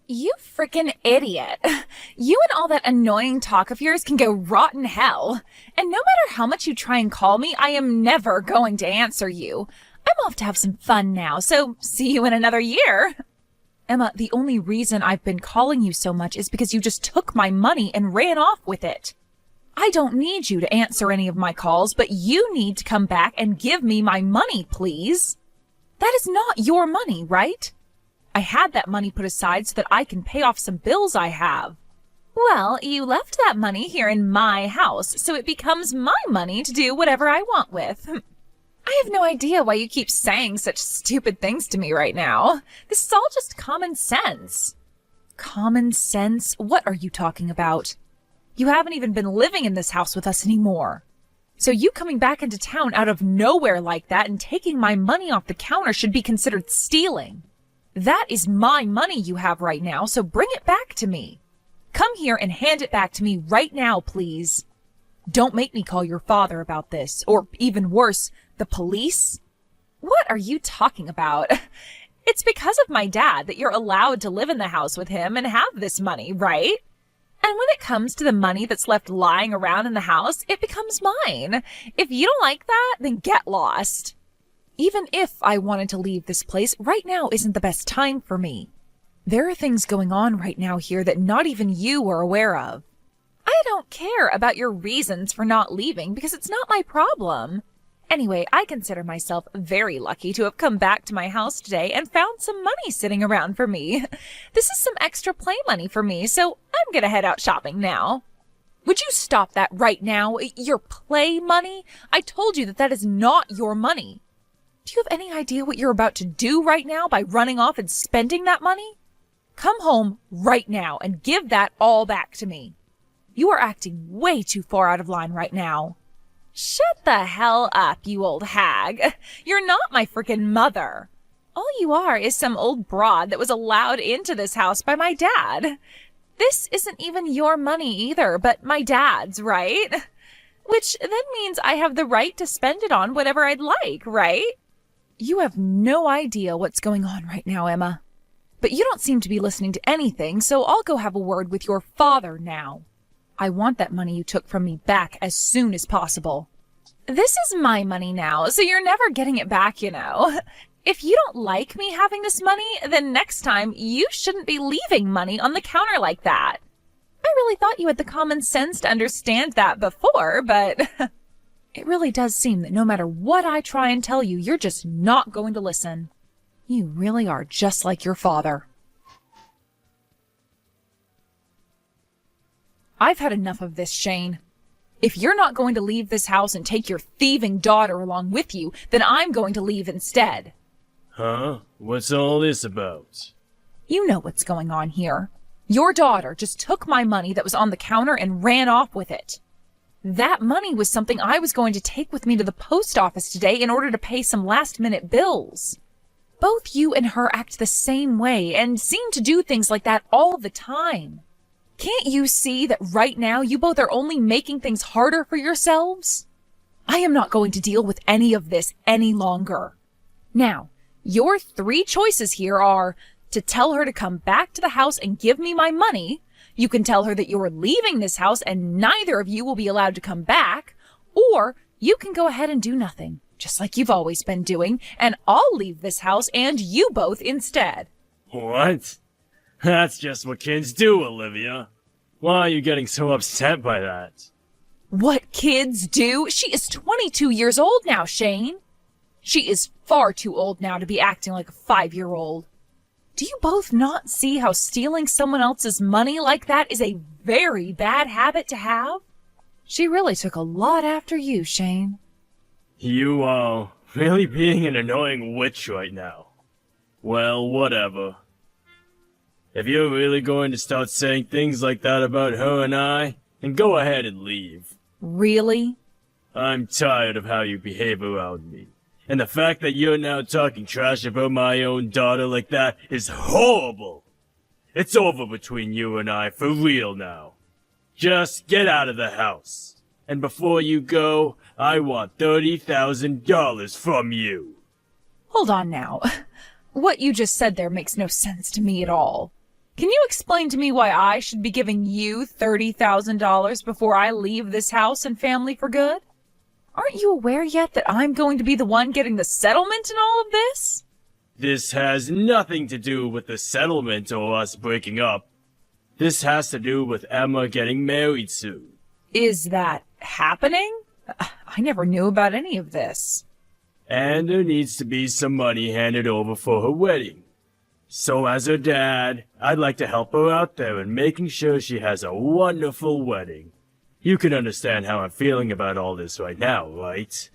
You frickin' idiot. You and all that annoying talk of yours can go rot in hell. And no matter how much you try and call me, I am never going to answer you. I'm off to have some fun now, so see you in another year. Emma, the only reason I've been calling you so much is because you just took my money and ran off with it. I don't need you to answer any of my calls, but you need to come back and give me my money, please. That is not your money, right? I had that money put aside so that I can pay off some bills I have. Well, you left that money here in my house, so it becomes my money to do whatever I want with. I have no idea why you keep saying such stupid things to me right now. This is all just common sense. Common sense? What are you talking about? You haven't even been living in this house with us anymore. So you coming back into town out of nowhere like that and taking my money off the counter should be considered stealing. That is my money you have right now, so bring it back to me. Come here and hand it back to me right now, please. Don't make me call your father about this, or even worse, the police. What are you talking about? It's because of my dad that you're allowed to live in the house with him and have this money, right? And when it comes to the money that's left lying around in the house, it becomes mine. If you don't like that, then get lost. Even if I wanted to leave this place, right now isn't the best time for me. There are things going on right now here that not even you are aware of. I don't care about your reasons for not leaving because it's not my problem. Anyway, I consider myself very lucky to have come back to my house today and found some money sitting around for me. This is some extra play money for me, so I'm gonna head out shopping now. Would you stop that right now? Your play money? I told you that that is not your money. Do you have any idea what you're about to do right now by running off and spending that money? Come home right now and give that all back to me. You are acting way too far out of line right now. Shut the hell up, you old hag. You're not my frickin' mother. All you are is some old broad that was allowed into this house by my dad. This isn't even your money either, but my dad's, right? Which then means I have the right to spend it on whatever I'd like, right? You have no idea what's going on right now, Emma. But you don't seem to be listening to anything, so I'll go have a word with your father now. I want that money you took from me back as soon as possible. This is my money now, so you're never getting it back, you know. If you don't like me having this money, then next time you shouldn't be leaving money on the counter like that. I really thought you had the common sense to understand that before, but it really does seem that no matter what I try and tell you, you're just not going to listen. You really are just like your father. I've had enough of this, Shane. If you're not going to leave this house and take your thieving daughter along with you, then I'm going to leave instead. Huh? What's all this about? You know what's going on here. Your daughter just took my money that was on the counter and ran off with it. That money was something I was going to take with me to the post office today in order to pay some last-minute bills. Both you and her act the same way and seem to do things like that all the time. Can't you see that right now you both are only making things harder for yourselves? I am not going to deal with any of this any longer. Now, your three choices here are to tell her to come back to the house and give me my money. You can tell her that you're leaving this house and neither of you will be allowed to come back, or you can go ahead and do nothing, just like you've always been doing, and I'll leave this house and you both instead. What? That's just what kids do, Olivia. Why are you getting so upset by that? What kids do? She is 22 years old now, Shane. She is far too old now to be acting like a 5-year-old. Do you both not see how stealing someone else's money like that is a very bad habit to have? She really took a lot after you, Shane. You are really being an annoying witch right now. Well, whatever. If you're really going to start saying things like that about her and I, then go ahead and leave. Really? I'm tired of how you behave around me. And the fact that you're now talking trash about my own daughter like that is horrible. It's over between you and I for real now. Just get out of the house. And before you go, I want $30,000 from you. Hold on now. What you just said there makes no sense to me at all. Can you explain to me why I should be giving you $30,000 before I leave this house and family for good? Aren't you aware yet that I'm going to be the one getting the settlement in all of this? This has nothing to do with the settlement or us breaking up. This has to do with Emma getting married soon. Is that happening? I never knew about any of this. And there needs to be some money handed over for her wedding. So as her dad, I'd like to help her out there in making sure she has a wonderful wedding. You can understand how I'm feeling about all this right now, right?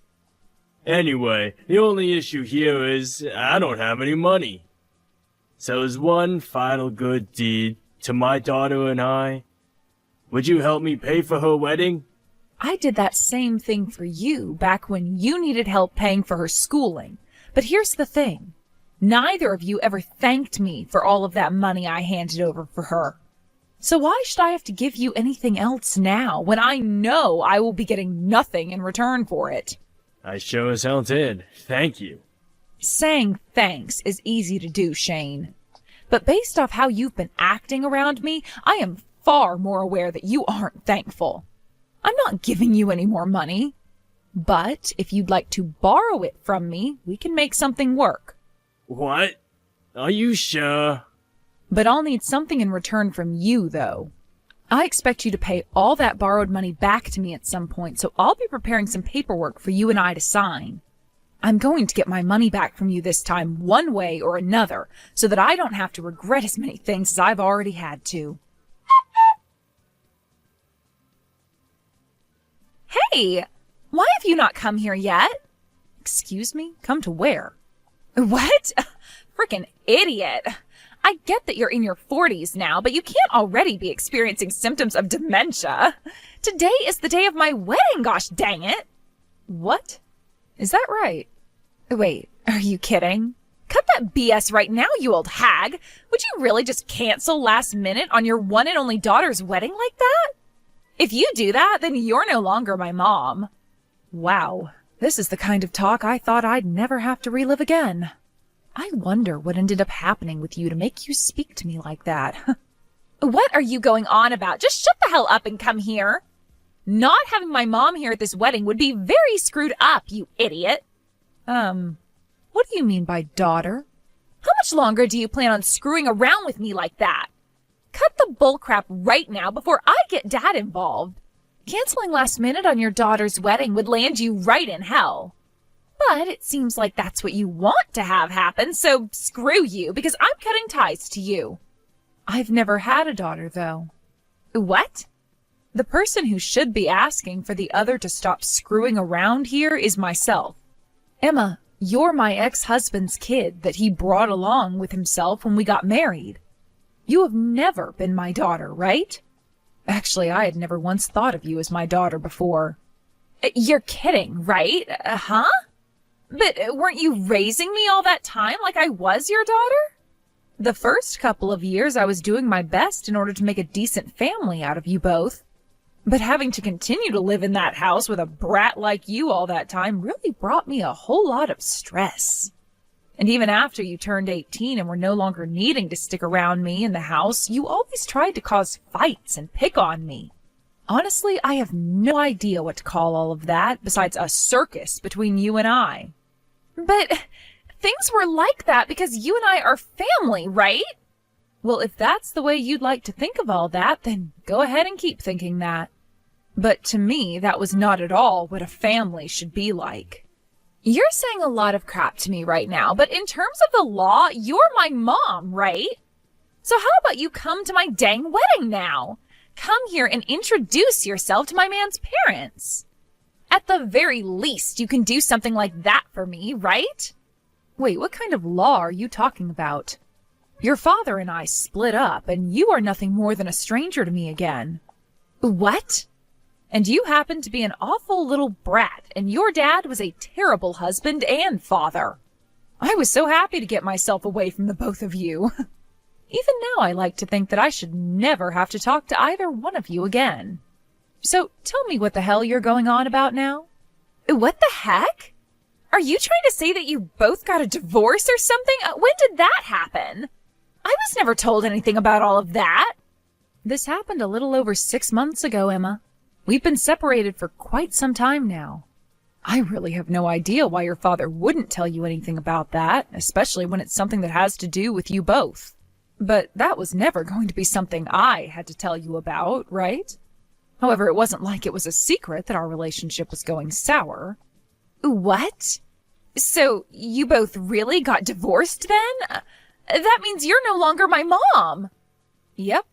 Anyway, the only issue here is I don't have any money. So as one final good deed to my daughter and I, would you help me pay for her wedding? I did that same thing for you back when you needed help paying for her schooling. But here's the thing. Neither of you ever thanked me for all of that money I handed over for her. So why should I have to give you anything else now when I know I will be getting nothing in return for it? I sure as hell did. Thank you. Saying thanks is easy to do, Shane. But based off how you've been acting around me, I am far more aware that you aren't thankful. I'm not giving you any more money. But if you'd like to borrow it from me, we can make something work. What? Are you sure? But I'll need something in return from you, though. I expect you to pay all that borrowed money back to me at some point, so I'll be preparing some paperwork for you and I to sign. I'm going to get my money back from you this time one way or another, so that I don't have to regret as many things as I've already had to. Hey! Why have you not come here yet? Excuse me? Come to where? What? Frickin' idiot. I get that you're in your 40s now, but you can't already be experiencing symptoms of dementia. Today is the day of my wedding, gosh dang it. What? Is that right? Wait, are you kidding? Cut that BS right now, you old hag. Would you really just cancel last minute on your one and only daughter's wedding like that? If you do that, then you're no longer my mom. Wow, this is the kind of talk I thought I'd never have to relive again. I wonder what ended up happening with you to make you speak to me like that. What are you going on about? Just shut the hell up and come here. Not having my mom here at this wedding would be very screwed up, you idiot. What do you mean by daughter? How much longer do you plan on screwing around with me like that? Cut the bullcrap right now before I get Dad involved. Canceling last minute on your daughter's wedding would land you right in hell. But it seems like that's what you want to have happen, so screw you, because I'm cutting ties to you. I've never had a daughter, though. What? The person who should be asking for the other to stop screwing around here is myself. Emma, you're my ex-husband's kid that he brought along with himself when we got married. You have never been my daughter, right? Actually, I had never once thought of you as my daughter before. You're kidding, right? Huh? But weren't you raising me all that time like I was your daughter? The first couple of years I was doing my best in order to make a decent family out of you both. But having to continue to live in that house with a brat like you all that time really brought me a whole lot of stress. And even after you turned 18 and were no longer needing to stick around me in the house, you always tried to cause fights and pick on me. Honestly, I have no idea what to call all of that besides a circus between you and I. But things were like that because you and I are family, right? Well, if that's the way you'd like to think of all that, then go ahead and keep thinking that. But to me, that was not at all what a family should be like. You're saying a lot of crap to me right now, but in terms of the law, you're my mom, right? So how about you come to my dang wedding now? Come here and introduce yourself to my man's parents. At the very least, you can do something like that for me, right? Wait, what kind of law are you talking about? Your father and I split up, and you are nothing more than a stranger to me again. What? And you happen to be an awful little brat, and your dad was a terrible husband and father. I was so happy to get myself away from the both of you. Even now I like to think that I should never have to talk to either one of you again. So tell me what the hell you're going on about now. What the heck? Are you trying to say that you both got a divorce or something? When did that happen? I was never told anything about all of that. This happened a little over 6 months ago, Emma. We've been separated for quite some time now. I really have no idea why your father wouldn't tell you anything about that, especially when it's something that has to do with you both. But that was never going to be something I had to tell you about, right? However, it wasn't like it was a secret that our relationship was going sour. What? So you both really got divorced then? That means you're no longer my mom. Yep.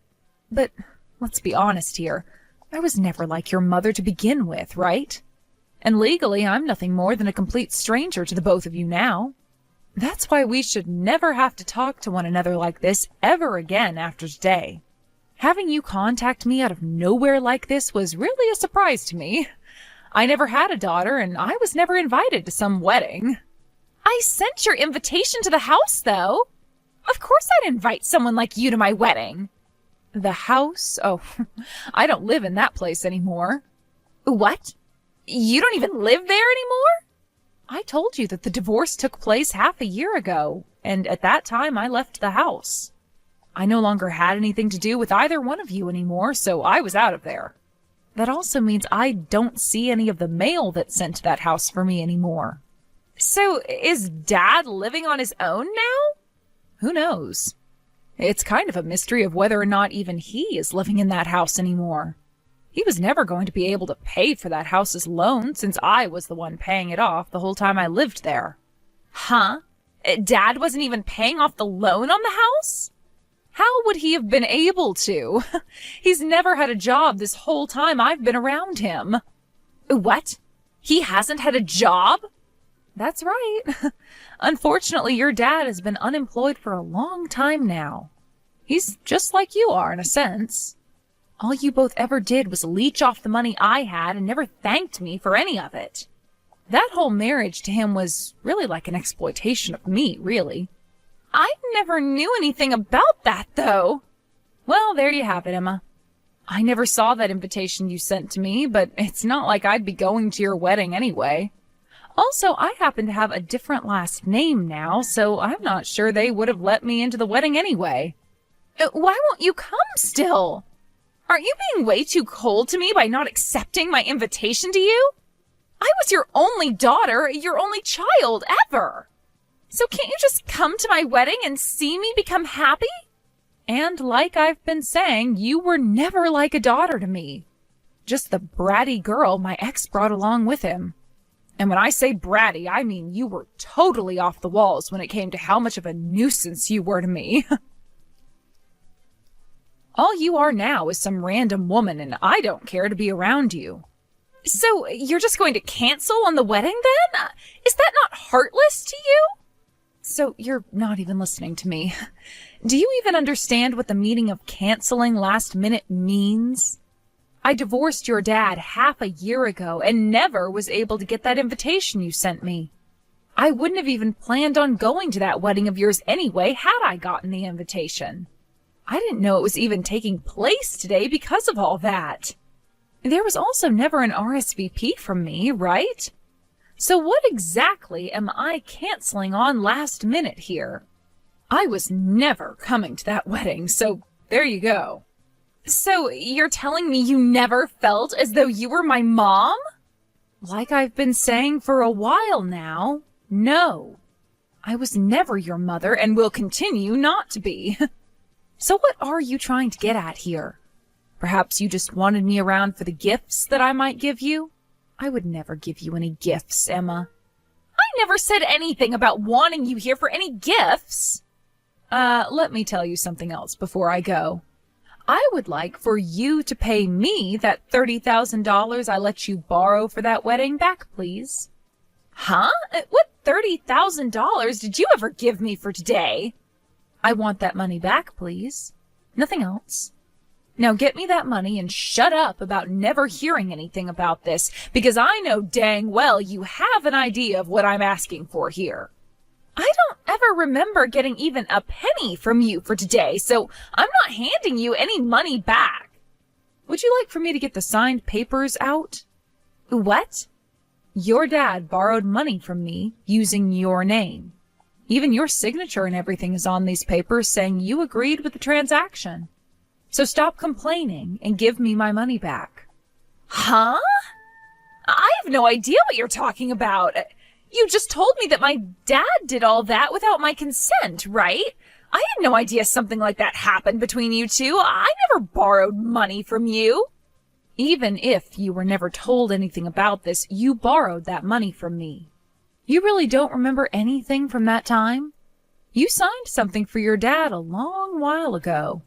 But let's be honest here. I was never like your mother to begin with, right? And legally, I'm nothing more than a complete stranger to the both of you now. That's why we should never have to talk to one another like this ever again after today. Having you contact me out of nowhere like this was really a surprise to me. I never had a daughter, and I was never invited to some wedding. I sent your invitation to the house, though. Of course I'd invite someone like you to my wedding. The house? Oh, I don't live in that place anymore. What? You don't even live there anymore? I told you that the divorce took place half a year ago, and at that time I left the house. I no longer had anything to do with either one of you anymore, so I was out of there. That also means I don't see any of the mail that's sent to that house for me anymore. So is Dad living on his own now? Who knows? It's kind of a mystery of whether or not even he is living in that house anymore. He was never going to be able to pay for that house's loan since I was the one paying it off the whole time I lived there. Huh? Dad wasn't even paying off the loan on the house? How would he have been able to? He's never had a job this whole time I've been around him. What? He hasn't had a job? That's right. Unfortunately, your dad has been unemployed for a long time now. He's just like you are, in a sense. All you both ever did was leech off the money I had and never thanked me for any of it. That whole marriage to him was really like an exploitation of me, really. I never knew anything about that, though. Well, there you have it, Emma. I never saw that invitation you sent to me, but it's not like I'd be going to your wedding anyway. Also, I happen to have a different last name now, so I'm not sure they would have let me into the wedding anyway. Why won't you come still? Aren't you being way too cold to me by not accepting my invitation to you? I was your only daughter, your only child ever. So can't you just come to my wedding and see me become happy? And like I've been saying, you were never like a daughter to me. Just the bratty girl my ex brought along with him. And when I say bratty, I mean you were totally off the walls when it came to how much of a nuisance you were to me. All you are now is some random woman, and I don't care to be around you. So you're just going to cancel on the wedding then? Is that not heartless to you? So you're not even listening to me. Do you even understand what the meaning of canceling last minute means? I divorced your dad half a year ago and never was able to get that invitation you sent me. I wouldn't have even planned on going to that wedding of yours anyway had I gotten the invitation. I didn't know it was even taking place today because of all that. There was also never an RSVP from me, right? So what exactly am I canceling on last minute here? I was never coming to that wedding, so there you go. So you're telling me you never felt as though you were my mom? Like I've been saying for a while now, no. I was never your mother and will continue not to be. So what are you trying to get at here? Perhaps you just wanted me around for the gifts that I might give you? I would never give you any gifts, Emma. I never said anything about wanting you here for any gifts. Let me tell you something else before I go. I would like for you to pay me that $30,000 I let you borrow for that wedding back, please. Huh? What $30,000 did you ever give me for today? I want that money back, please. Nothing else. Now get me that money and shut up about never hearing anything about this, because I know dang well you have an idea of what I'm asking for here. I don't ever remember getting even a penny from you for today, so I'm not handing you any money back. Would you like for me to get the signed papers out? What? Your dad borrowed money from me using your name. Even your signature and everything is on these papers saying you agreed with the transaction. So stop complaining and give me my money back. Huh? I have no idea what you're talking about. You just told me that my dad did all that without my consent, right? I had no idea something like that happened between you two. I never borrowed money from you. Even if you were never told anything about this, you borrowed that money from me. You really don't remember anything from that time? You signed something for your dad a long while ago.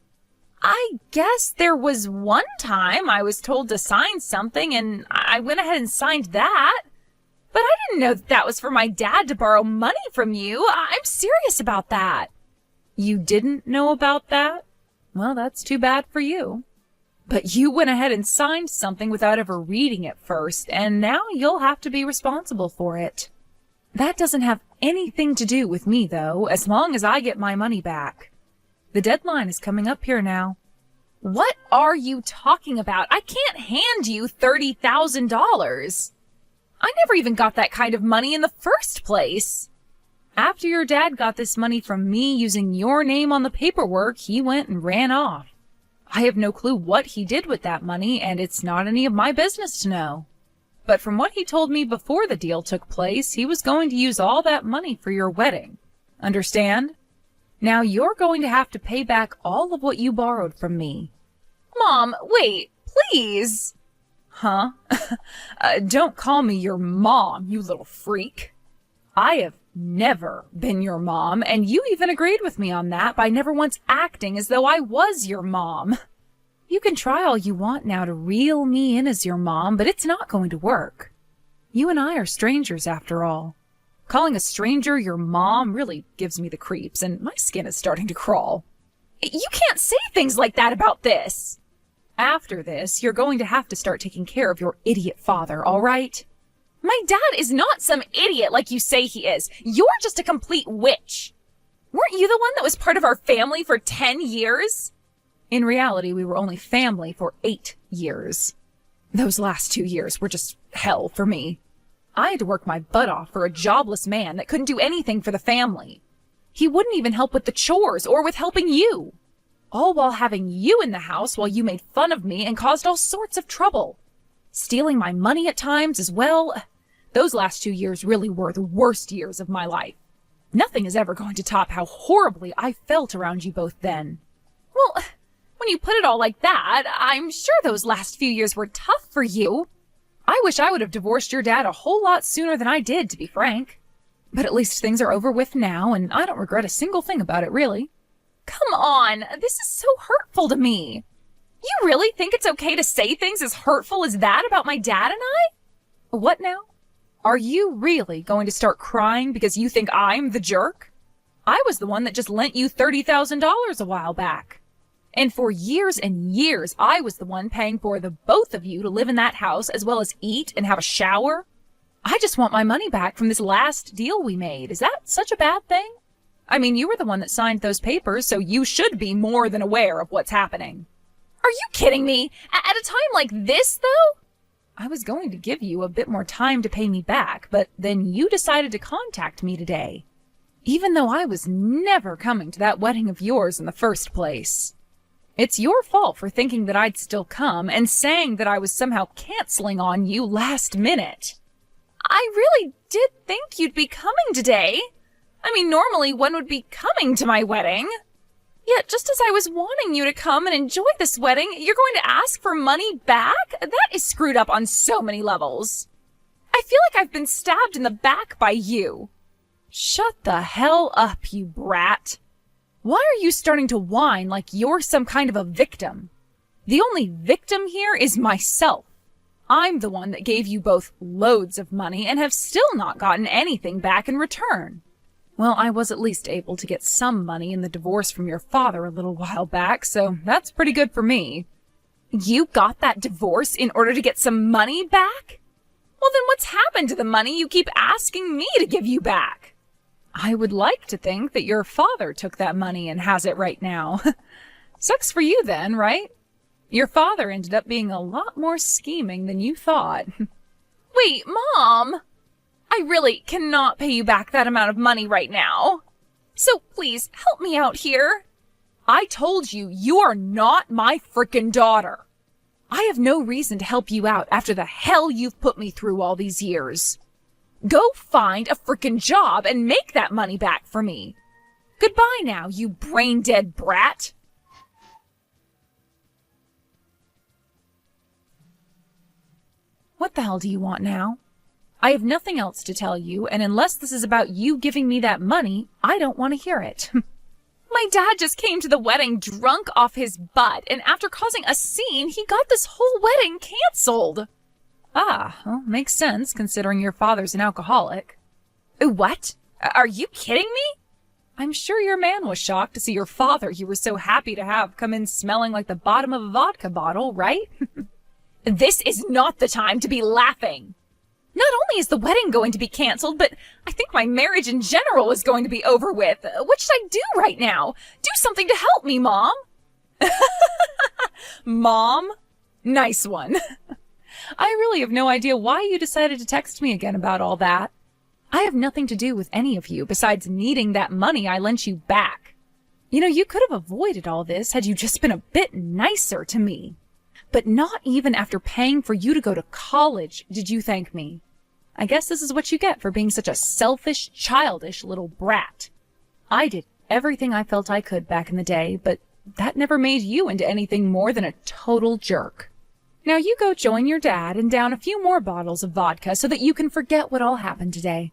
I guess there was one time I was told to sign something and I went ahead and signed that. But I didn't know that was for my dad to borrow money from you. I'm serious about that. You didn't know about that? Well, that's too bad for you. But you went ahead and signed something without ever reading it first, and now you'll have to be responsible for it. That doesn't have anything to do with me, though, as long as I get my money back. The deadline is coming up here now. What are you talking about? I can't hand you $30,000. I never even got that kind of money in the first place. After your dad got this money from me using your name on the paperwork, he went and ran off. I have no clue what he did with that money, and it's not any of my business to know. But from what he told me before the deal took place, he was going to use all that money for your wedding. Understand? Now you're going to have to pay back all of what you borrowed from me. Mom, wait, please. Huh? Don't call me your mom, you little freak. I have never been your mom, and you even agreed with me on that by never once acting as though I was your mom. You can try all you want now to reel me in as your mom, but it's not going to work. You and I are strangers after all. Calling a stranger your mom really gives me the creeps, and my skin is starting to crawl. You can't say things like that about this. After this, you're going to have to start taking care of your idiot father, all right? My dad is not some idiot like you say he is. You're just a complete witch. Weren't you the one that was part of our family for 10 years? In reality, we were only family for 8 years. Those last 2 years were just hell for me. I had to work my butt off for a jobless man that couldn't do anything for the family. He wouldn't even help with the chores or with helping you. All while having you in the house while you made fun of me and caused all sorts of trouble. Stealing my money at times as well. Those last 2 years really were the worst years of my life. Nothing is ever going to top how horribly I felt around you both then. Well, when you put it all like that, I'm sure those last few years were tough for you. I wish I would have divorced your dad a whole lot sooner than I did, to be frank. But at least things are over with now, and I don't regret a single thing about it, really. Come on, this is so hurtful to me. You really think it's okay to say things as hurtful as that about my dad and I? What now? Are you really going to start crying because you think I'm the jerk? I was the one that just lent you $30,000 a while back. And for years and years, I was the one paying for the both of you to live in that house as well as eat and have a shower. I just want my money back from this last deal we made. Is that such a bad thing? I mean, you were the one that signed those papers, so you should be more than aware of what's happening. Are you kidding me? At a time like this, though? I was going to give you a bit more time to pay me back, but then you decided to contact me today. Even though I was never coming to that wedding of yours in the first place. It's your fault for thinking that I'd still come and saying that I was somehow canceling on you last minute. I really did think you'd be coming today. I mean, normally one would be coming to my wedding. Yet just as I was wanting you to come and enjoy this wedding, you're going to ask for money back? That is screwed up on so many levels. I feel like I've been stabbed in the back by you. Shut the hell up, you brat. Why are you starting to whine like you're some kind of a victim? The only victim here is myself. I'm the one that gave you both loads of money and have still not gotten anything back in return. Well, I was at least able to get some money in the divorce from your father a little while back, so that's pretty good for me. You got that divorce in order to get some money back? Well, then what's happened to the money you keep asking me to give you back? I would like to think that your father took that money and has it right now. Sucks for you then, right? Your father ended up being a lot more scheming than you thought. Wait, Mom! I really cannot pay you back that amount of money right now. So please, help me out here. I told you, you are not my frickin' daughter. I have no reason to help you out after the hell you've put me through all these years. Go find a frickin' job and make that money back for me. Goodbye now, you brain-dead brat. What the hell do you want now? I have nothing else to tell you, and unless this is about you giving me that money, I don't want to hear it. My dad just came to the wedding drunk off his butt, and after causing a scene, he got this whole wedding canceled. Ah, well, makes sense, considering your father's an alcoholic. What? Are you kidding me? I'm sure your man was shocked to see your father you were so happy to have come in smelling like the bottom of a vodka bottle, right? This is not the time to be laughing. Not only is the wedding going to be canceled, but I think my marriage in general is going to be over with. What should I do right now? Do something to help me, Mom. Mom? Nice one. I really have no idea why you decided to text me again about all that. I have nothing to do with any of you besides needing that money I lent you back. You know, you could have avoided all this had you just been a bit nicer to me. But not even after paying for you to go to college did you thank me. I guess this is what you get for being such a selfish, childish little brat. I did everything I felt I could back in the day, but that never made you into anything more than a total jerk. Now you go join your dad and down a few more bottles of vodka so that you can forget what all happened today.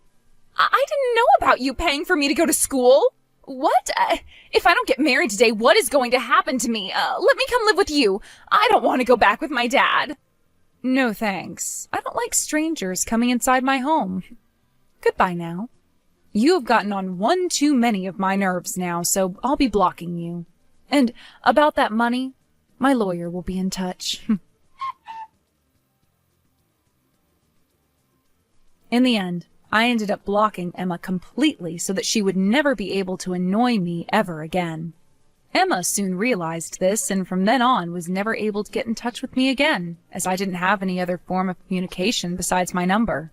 I didn't know about you paying for me to go to school. What? If I don't get married today, what is going to happen to me? Let me come live with you. I don't want to go back with my dad. No thanks. I don't like strangers coming inside my home. Goodbye now. You have gotten on one too many of my nerves now, so I'll be blocking you. And about that money, my lawyer will be in touch. In the end, I ended up blocking Emma completely so that she would never be able to annoy me ever again. Emma soon realized this, and from then on was never able to get in touch with me again, as I didn't have any other form of communication besides my number.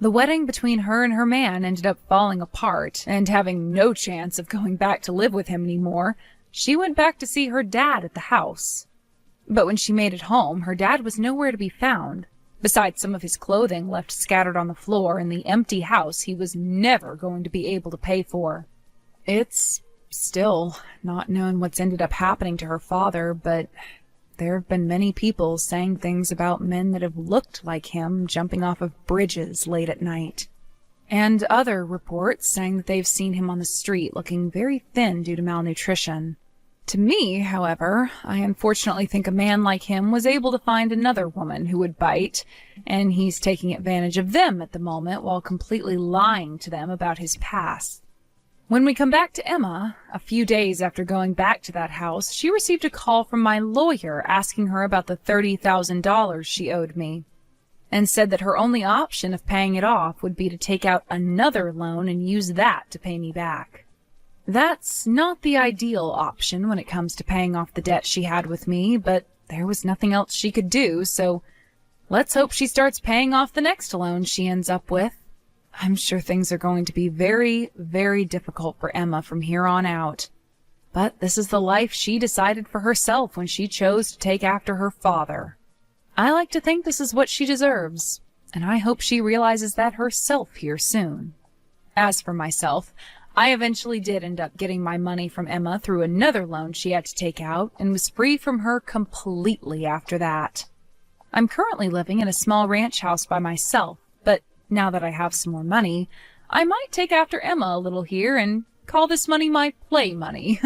The wedding between her and her man ended up falling apart, and having no chance of going back to live with him anymore, she went back to see her dad at the house. But when she made it home, her dad was nowhere to be found. Besides some of his clothing left scattered on the floor in the empty house he was never going to be able to pay for. It's still not known what's ended up happening to her father, but there have been many people saying things about men that have looked like him jumping off of bridges late at night. And other reports saying that they've seen him on the street looking very thin due to malnutrition. To me, however, I unfortunately think a man like him was able to find another woman who would bite, and he's taking advantage of them at the moment while completely lying to them about his past. When we come back to Emma, a few days after going back to that house, she received a call from my lawyer asking her about the $30,000 she owed me, and said that her only option of paying it off would be to take out another loan and use that to pay me back. That's not the ideal option when it comes to paying off the debt she had with me, but there was nothing else she could do, so let's hope she starts paying off the next loan she ends up with. I'm sure things are going to be very, very difficult for Emma from here on out. But this is the life she decided for herself when she chose to take after her father. I like to think this is what she deserves, and I hope she realizes that herself here soon. As for myself, I eventually did end up getting my money from Emma through another loan she had to take out, and was free from her completely after that. I'm currently living in a small ranch house by myself, but now that I have some more money, I might take after Emma a little here and call this money my play money.